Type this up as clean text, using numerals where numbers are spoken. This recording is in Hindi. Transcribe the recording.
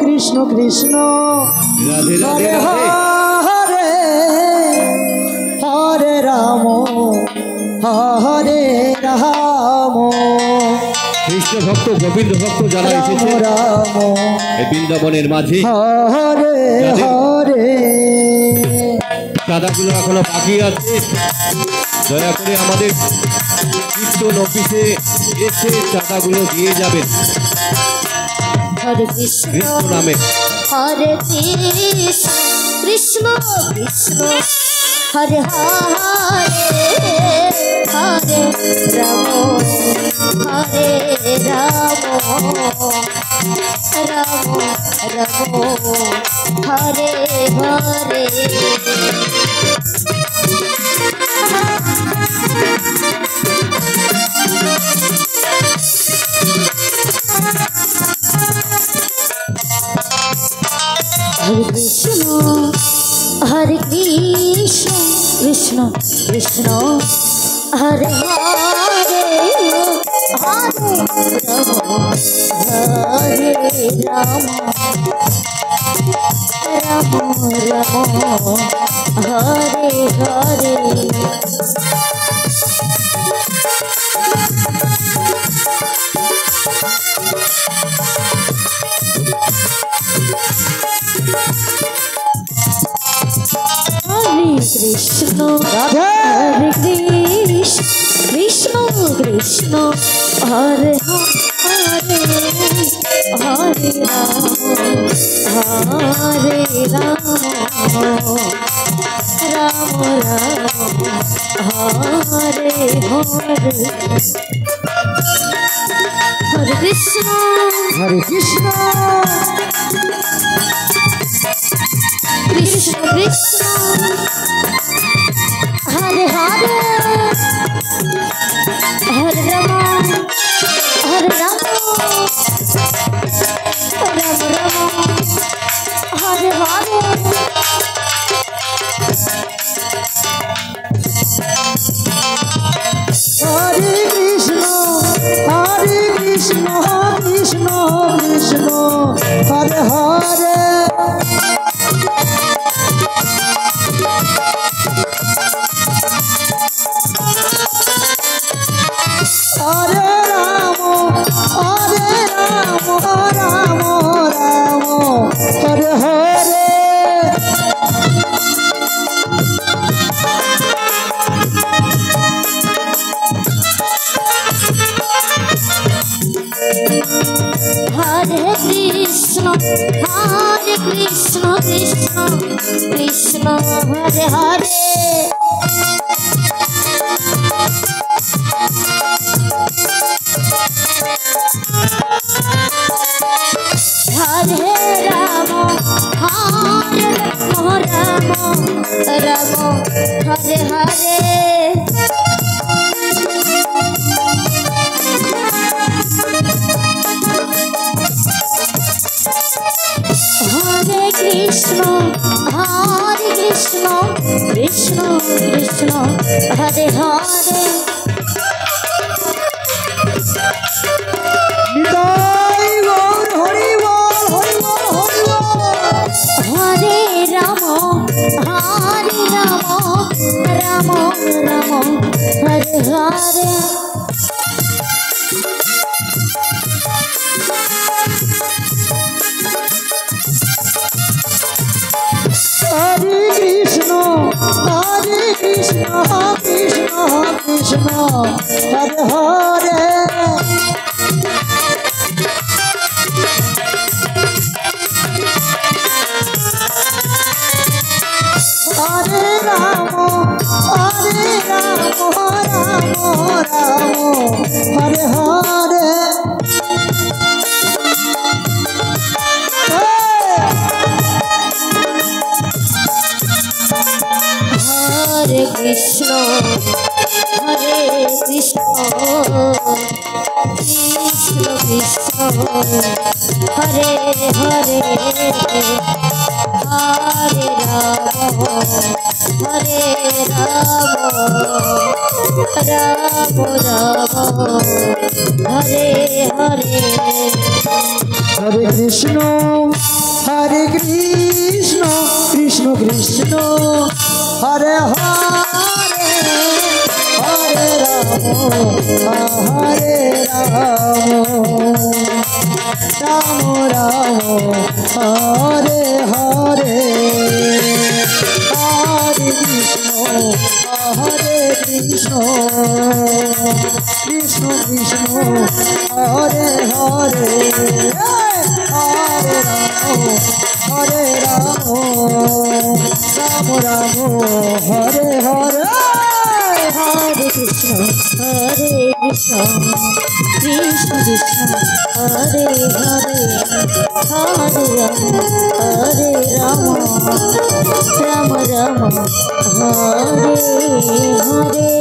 कृष्ण कृष्ण राधे राधे हरे राधे हरे हरे राम हरे राम कृष्ण भक्त गोविंद भक्त जाना राम एसेছে राम এই বৃন্দাবনের মাঝে हरे हरे চাঁদাগুলো এখনো বাকি আছে। দয়া করে আমাদের কীর্তন অফিসে এসে চাঁদাগুলো দিয়ে যাবেন हरे कृष्ण কৃষ্ণ নামে। हरे कृष्ण कृष्ण कृष्ण हरे हरे हरे राम हरे राम राम राम हरे हरे हरे कृष्ण कृष्ण कृष्ण हरे हरे हरे राम राम राम हरे हरे कृष्ण राधे हरे कृष्ण कृष्ण कृष्ण हरे हरे हरे राम राम राम हरे हरे हरे कृष्ण कृष्ण कृष्ण कृष्ण हरे हरे हरे राम राम राम हरे हरे हरे कृष्ण कृष्ण कृष्ण हरे हरे हरे राम राम राम हरे हरे हरे कृष्ण कृष्ण कृष्ण हरे हरे हरे राम राम हरे हरे हरे कृष्ण कृष्ण कृष्ण हरे हरे निताई गौर हरि बोल हरे राम राम राम हरे हरे हरे कृष्ण कृष्ण हरे हरे हरे राम हरे हरे हरे कृष्ण कृष्ण कृष्ण हरे हरे हरे राम राम हरे हरे हरे कृष्ण হরে কৃষ্ণ কৃষ্ণ কৃষ্ণ হরে হরে হরে রাম হরে রাম রাম হরে হরে হরে কৃষ্ণ কৃষ্ণ কৃষ্ণ হরে হরে হরে রাম রাম রাম হরে হরে হরে কৃষ্ণ কৃষ্ণ কৃষ্ণ হরে হরে হরে রাম রাম রাম হরে হরে